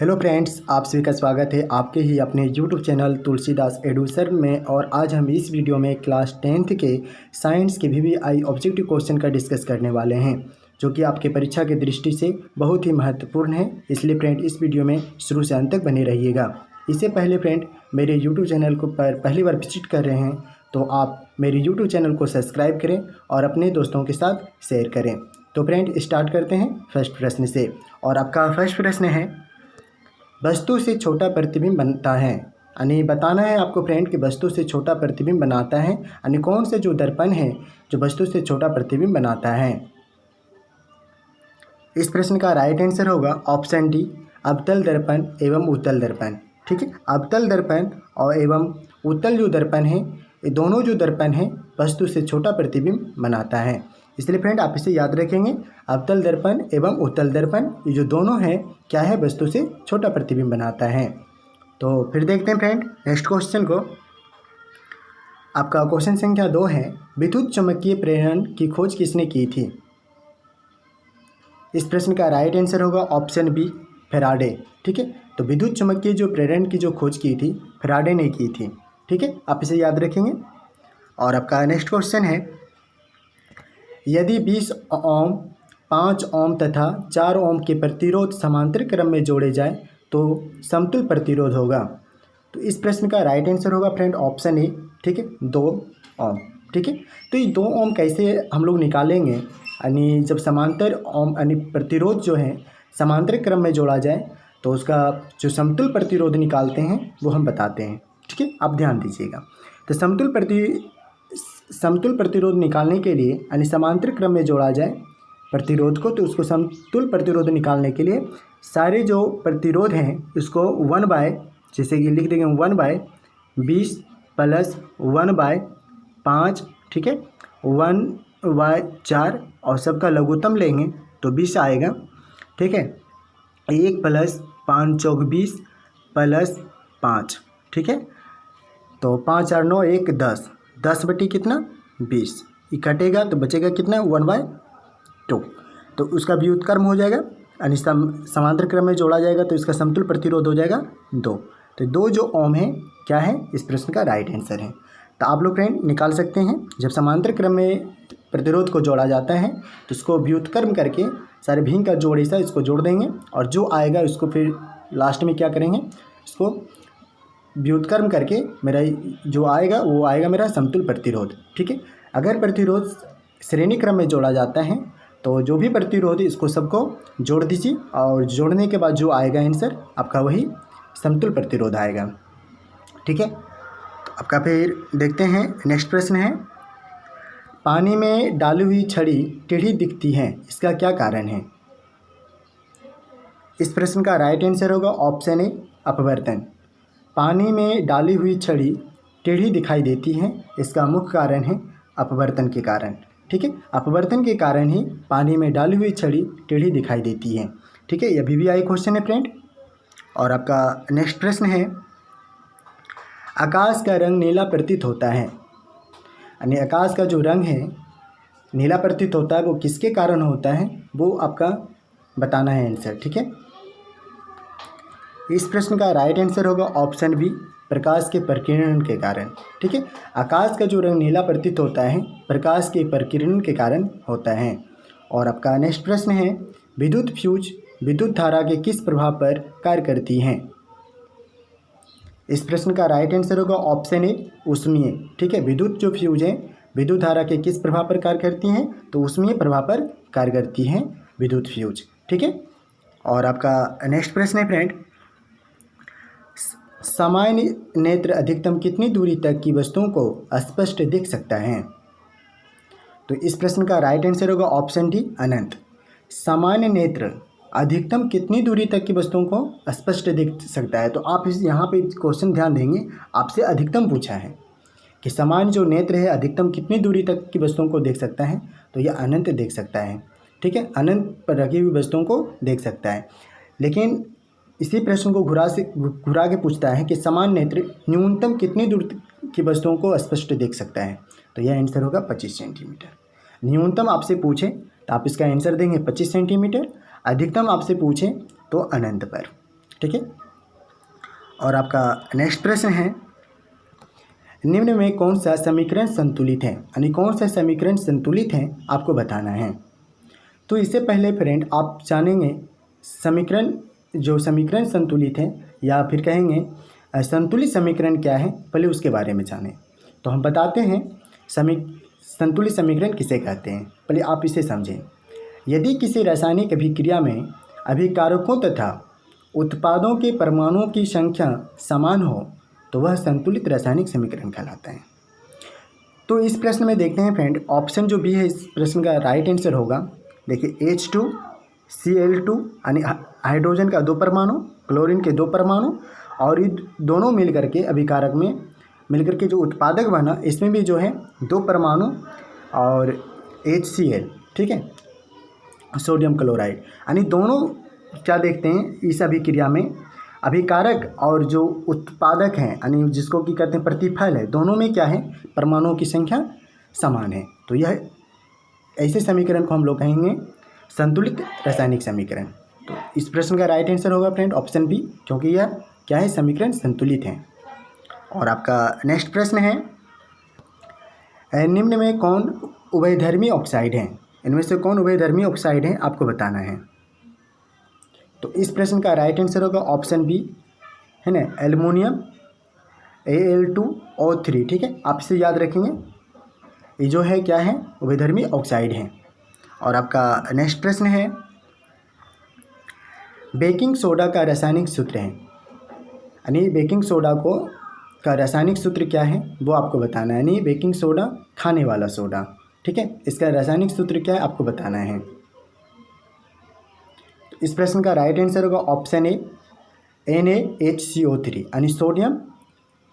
Hello friends, आप सभी का स्वागत है आपके ही अपने YouTube channel Tulsidas edu sir में। और आज हम इस वीडियो में क्लास 10th के साइंस के VVI ऑब्जेक्टिव क्वेश्चन का डिस्कस करने वाले हैं, जो कि आपके परीक्षा की दृष्टि से बहुत ही महत्वपूर्ण है। इसलिए फ्रेंड इस वीडियो में शुरू से अंत तक बने रहिएगा। इससे पहले फ्रेंड मेरे यूट्यूब चैनल को पहली बार विजिट कर रहे हैं तो आप मेरे यूट्यूब चैनल को सब्सक्राइब करें और अपने दोस्तों के साथ शेयर करें। तो फ्रेंड स्टार्ट करते हैं फर्स्ट प्रश्न से। और आपका फर्स्ट प्रश्न है, वस्तु से छोटा प्रतिबिंब बनता है। यानी बताना है आपको फ्रेंड कि वस्तु से छोटा प्रतिबिंब बनाता है, यानी कौन से जो दर्पण है जो वस्तु से छोटा प्रतिबिंब बनाता है। इस प्रश्न का राइट आंसर होगा ऑप्शन डी, अवतल दर्पण एवं उत्तल दर्पण। ठीक है, अवतल दर्पण और एवं उत्तल जो दर्पण है, ये दोनों जो दर्पण है वस्तु से छोटा प्रतिबिंब बनाता है। इसलिए फ्रेंड आप इसे याद रखेंगे, अवतल दर्पण एवं उत्तल दर्पण ये जो दोनों हैं क्या है, वस्तु से छोटा प्रतिबिंब बनाता है। तो फिर देखते हैं फ्रेंड नेक्स्ट क्वेश्चन को। आपका क्वेश्चन संख्या 2 है, विद्युत चुम्बकीय प्रेरण की खोज किसने की थी। इस प्रश्न का राइट आंसर होगा ऑप्शन बी, फैराडे। ठीक है, तो विद्युत चुम्बकीय जो प्रेरण की जो खोज की थी फैराडे ने की थी। ठीक है, आप इसे याद रखेंगे। और आपका नेक्स्ट क्वेश्चन है, यदि 20 ओम, 5 ओम तथा 4 ओम के प्रतिरोध समांतर क्रम में जोड़े जाए तो समतुल प्रतिरोध होगा। तो इस प्रश्न का राइट आंसर होगा फ्रेंड ऑप्शन ए। ठीक है, 2 ओम। ठीक है, तो ये 2 ओम कैसे हम लोग निकालेंगे, यानी जब समांतर ओम यानी प्रतिरोध जो है समांतर क्रम में जोड़ा जाए तो उसका जो समतुल प्रतिरोध निकालते हैं वो हम बताते हैं। ठीक है, आप ध्यान दीजिएगा। तो समतुल प्रतिरोध निकालने के लिए यानी समांतर क्रम में जोड़ा जाए प्रतिरोध को, तो उसको समतुल प्रतिरोध निकालने के लिए सारे जो प्रतिरोध हैं उसको 1 बाय, जैसे कि लिख देंगे 1/20 प्लस 1/5। ठीक है, 1/4 और सबका लघुत्तम लेंगे तो 20 आएगा। ठीक है, 1 प्लस 5 चौक 20 प्लस 5। ठीक है, तो 5 और 9 1 10, 10 बटी कितना 20, ये कटेगा तो बचेगा कितना 1/2। तो उसका व्युत्क्रम हो जाएगा, यानी समांतर क्रम में जोड़ा जाएगा तो इसका समतुल प्रतिरोध हो जाएगा 2। तो 2 जो ओम है क्या है, इस प्रश्न का राइट आंसर है। तो आप लोग फ्रेंड निकाल सकते हैं, जब समांतर क्रम में प्रतिरोध को जोड़ा जाता है तो इसको व्युत्क्रम करके सारे भिन्न का जोड़ ऐसा इसको जोड़ देंगे और जो आएगा उसको फिर लास्ट में क्या करेंगे, इसको व्युत्क्रम करके मेरा जो आएगा वो आएगा मेरा समतुल प्रतिरोध। ठीक है, अगर प्रतिरोध श्रेणी क्रम में जोड़ा जाता है तो जो भी प्रतिरोध इसको सबको जोड़ दीजिए और जोड़ने के बाद जो आएगा आंसर आपका वही समतुल प्रतिरोध आएगा। ठीक है, तो आपका फिर देखते हैं नेक्स्ट प्रश्न है, पानी में डाली हुई छड़ी टेढ़ी दिखती है, इसका क्या कारण है। इस प्रश्न का राइट आंसर होगा ऑप्शन ए, अपवर्तन। पानी में डाली हुई छड़ी टेढ़ी दिखाई देती है, इसका मुख्य कारण है अपवर्तन के कारण। ठीक है, अपवर्तन के कारण ही पानी में डाली हुई छड़ी टेढ़ी दिखाई देती है। ठीक है, यह VVI क्वेश्चन है फ्रेंड। और आपका नेक्स्ट प्रश्न है, आकाश का रंग नीला प्रतीत होता है, यानी आकाश का जो रंग है नीला प्रतीत होता है वो किसके कारण होता है, वो आपका बताना है आंसर। ठीक है, इस प्रश्न का राइट आंसर होगा ऑप्शन बी, प्रकाश के प्रकीर्णन के कारण। ठीक है, आकाश का जो रंग नीला प्रतीत होता है प्रकाश के प्रकीर्णन के कारण होता है। और आपका नेक्स्ट प्रश्न है, विद्युत फ्यूज विद्युत धारा के किस प्रभाव पर कार्य करती हैं। इस प्रश्न का राइट आंसर होगा ऑप्शन ए, ऊष्मीय। ठीक है, विद्युत जो फ्यूज है विद्युत धारा के किस प्रभाव पर कार्य करती हैं, तो ऊष्मीय प्रभाव पर कार्य करती हैं विद्युत फ्यूज। ठीक है, और आपका नेक्स्ट प्रश्न है फ्रेंड, सामान्य नेत्र अधिकतम कितनी दूरी तक की वस्तुओं को स्पष्ट दिख सकता है। तो इस प्रश्न का राइट आंसर होगा ऑप्शन डी, अनंत। सामान्य नेत्र अधिकतम कितनी दूरी तक की वस्तुओं को स्पष्ट दिख सकता है। तो आप इस यहाँ पे क्वेश्चन ध्यान देंगे, आपसे अधिकतम पूछा है कि सामान्य जो नेत्र है अधिकतम कितनी दूरी तक की वस्तुओं को देख सकता है, तो यह अनंत देख सकता है। ठीक है, अनंत पर रखी हुई वस्तुओं को देख सकता है। लेकिन इसी प्रश्न को घुरा के पूछता है कि समान नेत्र न्यूनतम कितनी दूर की वस्तुओं को स्पष्ट देख सकता है, तो यह आंसर होगा 25 सेंटीमीटर। न्यूनतम आपसे पूछे तो आप इसका आंसर देंगे 25 सेंटीमीटर, अधिकतम आपसे पूछें तो अनंत पर। ठीक है। और आपका नेक्स्ट प्रश्न है, निम्न में कौन सा समीकरण संतुलित है, यानी कौन सा समीकरण संतुलित है आपको बताना है। तो इससे पहले फ्रेंड आप जानेंगे समीकरण संतुलित है या फिर कहेंगे संतुलित समीकरण क्या है, पहले उसके बारे में जानें। तो हम बताते हैं संतुलित समीकरण किसे कहते हैं, पहले आप इसे समझें। यदि किसी रासायनिक अभिक्रिया में अभिकारकों तथा उत्पादों के परमाणुओं की संख्या समान हो तो वह संतुलित रासायनिक समीकरण कहलाता है। तो इस प्रश्न में देखते हैं फ्रेंड, ऑप्शन जो बी है इस प्रश्न का राइट आंसर होगा। देखिए H2Cl2 यानी हाइड्रोजन का 2 परमाणु, क्लोरीन के 2 परमाणु, और ये दोनों मिल करके अभिकारक में मिल करके जो उत्पादक बना, इसमें भी जो है 2 परमाणु और HCl, ठीक है, सोडियम क्लोराइड, यानी दोनों क्या देखते हैं इस अभिक्रिया में अभिकारक और जो उत्पादक हैं, यानी जिसको कि कहते हैं प्रतिफल है, दोनों में क्या है परमाणुओं की संख्या समान है। तो यह ऐसे समीकरण को हम लोग कहेंगे संतुलित रासायनिक समीकरण। तो इस प्रश्न का राइट आंसर होगा फ्रेंड ऑप्शन बी, क्योंकि यह क्या है समीकरण संतुलित है। और आपका नेक्स्ट प्रश्न है, निम्न में कौन उभयधर्मी ऑक्साइड है, इनमें से कौन उभयधर्मी ऑक्साइड है आपको बताना है। तो इस प्रश्न का राइट आंसर होगा ऑप्शन बी, है ना, एल्युमिनियम Al2O3, ठीक है, आप इसे याद रखेंगे, ये जो है क्या है उभयधर्मी ऑक्साइड है। और आपका नेक्स्ट प्रश्न है, बेकिंग सोडा का रासायनिक सूत्र है, यानी बेकिंग सोडा का रासायनिक सूत्र क्या है वो आपको बताना है, यानी बेकिंग सोडा खाने वाला सोडा, ठीक है, इसका रासायनिक सूत्र क्या है आपको बताना है। तो इस प्रश्न का राइट आंसर होगा ऑप्शन ए NaHCO3, यानी सोडियम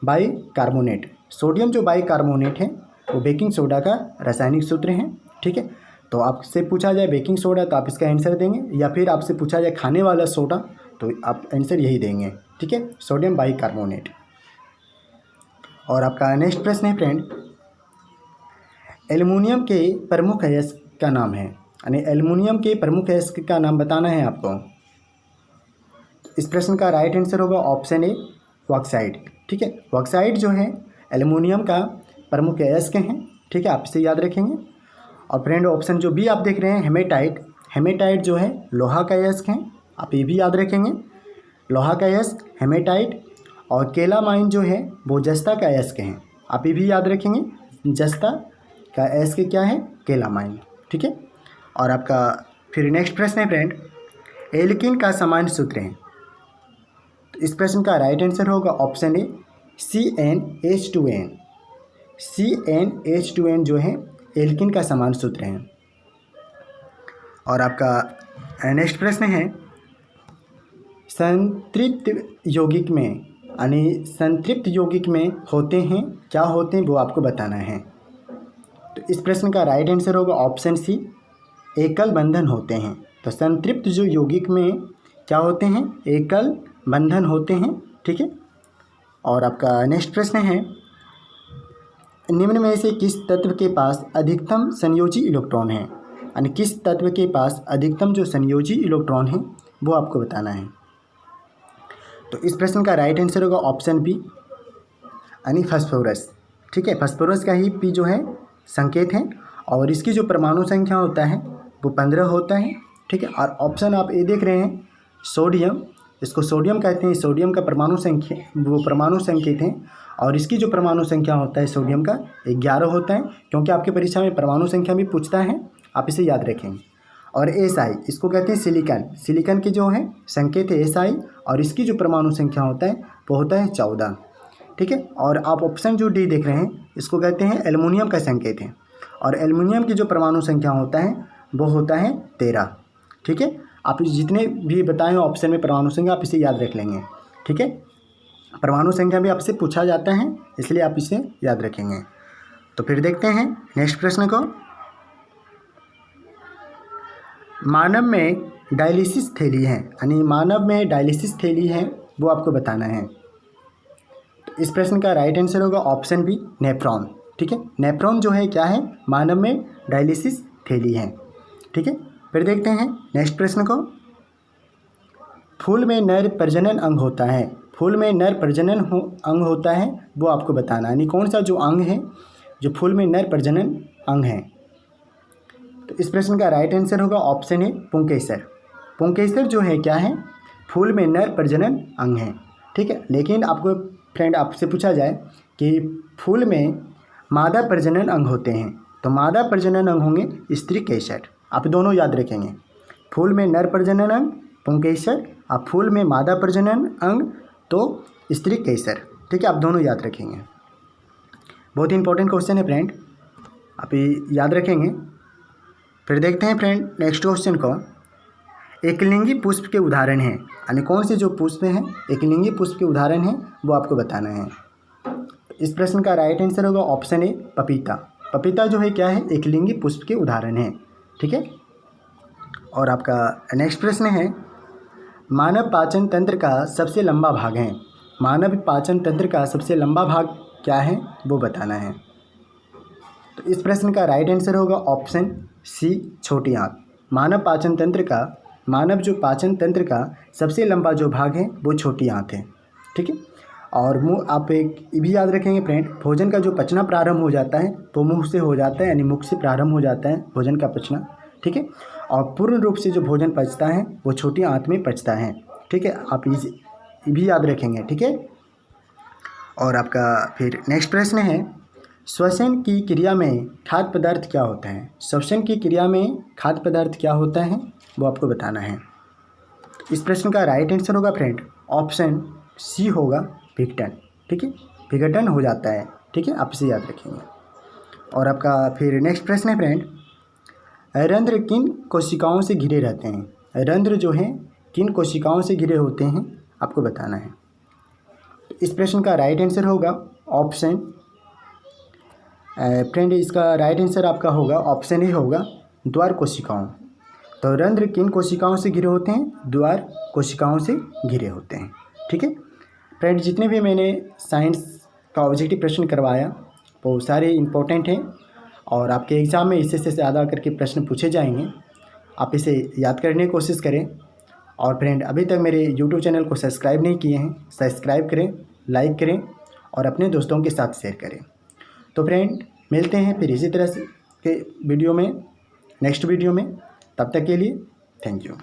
बाइकार्बोनेट। सोडियम जो बाइकार्बोनेट है वो बेकिंग सोडा का रासायनिक सूत्र है, ठीक है। तो आपसे पूछा जाए बेकिंग सोडा तो आप इसका आंसर देंगे, या फिर आपसे पूछा जाए खाने वाला सोडा तो आप आंसर यही देंगे, ठीक है, सोडियम बाइकार्बोनेट। और आपका नेक्स्ट प्रश्न है फ्रेंड, एल्युमिनियम के प्रमुख अयस्क का नाम है, यानी एल्युमिनियम के प्रमुख अयस्क का नाम बताना है आपको। इस प्रश्न का राइट आंसर होगा ऑप्शन ए ऑक्साइड, ठीक है। ऑक्साइड जो है एल्युमिनियम का प्रमुख अयस्क है, ठीक है, आप इसे याद रखेंगे। और फ्रेंड ऑप्शन जो बी आप देख रहे हैं हेमेटाइट जो है लोहा का अयस्क है, आप ये भी याद रखेंगे, लोहा का अयस्क हेमेटाइट। और केलामाइन जो है वो जस्ता का अयस्क है, आप ये भी याद रखेंगे, जस्ता का अयस्क क्या है केलामाइन, ठीक है। और आपका फिर नेक्स्ट प्रश्न है फ्रेंड, एल्कीन का सामान्य सूत्र है। तो इस प्रश्न का राइट आंसर होगा ऑप्शन ए CnH2n। CnH2n जो है एल्कीन का सामान्य सूत्र है। और आपका नेक्स्ट प्रश्न है, संतृप्त यौगिक में, यानी संतृप्त यौगिक में होते हैं क्या होते हैं वो आपको बताना है। तो इस प्रश्न का राइट आंसर होगा ऑप्शन सी एकल बंधन होते हैं। तो संतृप्त जो यौगिक में क्या होते हैं एकल बंधन होते हैं, ठीक है। और आपका नेक्स्ट प्रश्न है, निम्न में से किस तत्व के पास अधिकतम संयोजी इलेक्ट्रॉन है, यानी किस तत्व के पास अधिकतम जो संयोजी इलेक्ट्रॉन है वो आपको बताना है। तो इस प्रश्न का राइट आंसर होगा ऑप्शन बी, यानी फास्फोरस, ठीक है, फास्फोरस का ही पी जो है संकेत है, और इसकी जो परमाणु संख्या होता है वो 15 होता है, ठीक है। और ऑप्शन आप ये देख रहे हैं सोडियम, इसको सोडियम कहते हैं, सोडियम का परमाणु संख्या वो परमाणु संकेत है, और इसकी जो परमाणु संख्या होता है सोडियम का 11 होता है, क्योंकि आपकी परीक्षा में परमाणु संख्या भी पूछता है, आप इसे याद रखेंगे। और SI इसको कहते हैं सिलिकॉन की जो है संकेत है SI, और इसकी जो परमाणु संख्या होता है वो होता है 14, ठीक है। और आप ऑप्शन जो डी देख रहे हैं इसको कहते हैं एल्युमिनियम का संकेत है, और एल्युमिनियम की जो परमाणु संख्या होता है वो होता है 13, ठीक है। आप जितने भी बताएं ऑप्शन में परमाणु संख्या आप इसे याद रख लेंगे, ठीक है। परमाणु संख्या भी आपसे पूछा जाता है, इसलिए आप इसे याद रखेंगे। तो फिर देखते हैं नेक्स्ट प्रश्न को, मानव में डायलिसिस थैली है, यानी मानव में डायलिसिस थैली है वो आपको बताना है। तो इस प्रश्न का राइट आंसर होगा ऑप्शन बी नेफ्रॉन, ठीक है। नेफ्रॉन जो है क्या है मानव में डायलिसिस थैली है, ठीक है। फिर देखते हैं नेक्स्ट प्रश्न को, फूल में नर प्रजनन अंग होता है, फूल में नर प्रजनन अंग होता है वो आपको बताना है, यानी कौन सा जो अंग है जो फूल में नर प्रजनन अंग है। तो इस प्रश्न का राइट आंसर होगा ऑप्शन है पुंकेसर। पुंकेसर जो है क्या है, फूल में नर प्रजनन अंग है, ठीक है। लेकिन आपको फ्रेंड आपसे पूछा जाए कि फूल में मादा प्रजनन अंग होते हैं, तो मादा प्रजनन अंग होंगे स्त्री केसर। आप दोनों याद रखेंगे, फूल में नर प्रजनन अंग पुंकेसर और फूल में मादा प्रजनन अंग तो स्त्री केसर, ठीक है। आप दोनों याद रखेंगे, बहुत ही इंपॉर्टेंट क्वेश्चन है फ्रेंड, आप याद रखेंगे। फिर देखते हैं फ्रेंड नेक्स्ट क्वेश्चन को। एकलिंगी पुष्प के उदाहरण हैं, यानी कौन से जो पुष्प हैं एकलिंगी पुष्प के उदाहरण हैं वो आपको बताना है। इस प्रश्न का राइट आंसर होगा ऑप्शन ए पपीता। पपीता जो है क्या है, एकलिंगी पुष्प के उदाहरण है, ठीक है। और आपका नेक्स्ट प्रश्न है, मानव पाचन तंत्र का सबसे लंबा भाग है, मानव पाचन तंत्र का सबसे लंबा भाग क्या है वो बताना है। तो इस प्रश्न का राइट आंसर होगा ऑप्शन सी छोटी आंत। मानव जो पाचन तंत्र का सबसे लंबा जो भाग है वो छोटी आंत है, ठीक है। और मुँह आप एक भी याद रखेंगे फ्रेंड, भोजन का जो पचना प्रारंभ हो जाता है वो मुंह से हो जाता है, यानी मुख से प्रारंभ हो जाता है भोजन का पचना, ठीक है। और पूर्ण रूप से जो भोजन पचता है वो छोटी आंत में पचता है, ठीक है। आप ये भी याद रखेंगे, ठीक है। और आपका फिर नेक्स्ट प्रश्न है, श्वसन की क्रिया में खाद्य पदार्थ क्या होता है। श्वसन की क्रिया में खाद्य पदार्थ क्या होता है वो आपको बताना है। इस प्रश्न का राइट आंसर होगा फ्रेंड ऑप्शन सी होगा विघटन, ठीक है। विघटन हो जाता है, ठीक है, आप इसे याद रखेंगे। और आपका फिर नेक्स्ट प्रश्न है फ्रेंड, रंध्र किन कोशिकाओं से घिरे रहते हैं। रंध्र जो हैं किन कोशिकाओं से घिरे होते हैं आपको बताना है। इस प्रश्न का राइट आंसर होगा ऑप्शन फ्रेंड इसका राइट आंसर आपका होगा ऑप्शन ए होगा द्वार कोशिकाओं। तो रंध्र किन कोशिकाओं से घिरे होते हैं, द्वार कोशिकाओं से घिरे होते हैं, ठीक है। फ्रेंड जितने भी मैंने साइंस का ऑब्जेक्टिव प्रश्न करवाया वो सारे इम्पोर्टेंट हैं और आपके एग्ज़ाम में इससे ज़्यादा करके प्रश्न पूछे जाएंगे, आप इसे याद करने की कोशिश करें। और फ्रेंड अभी तक मेरे यूट्यूब चैनल को सब्सक्राइब नहीं किए हैं, सब्सक्राइब करें, लाइक करें और अपने दोस्तों के साथ शेयर करें। तो फ्रेंड मिलते हैं फिर इसी तरह से के वीडियो में, नेक्स्ट वीडियो में, तब तक के लिए थैंक यू।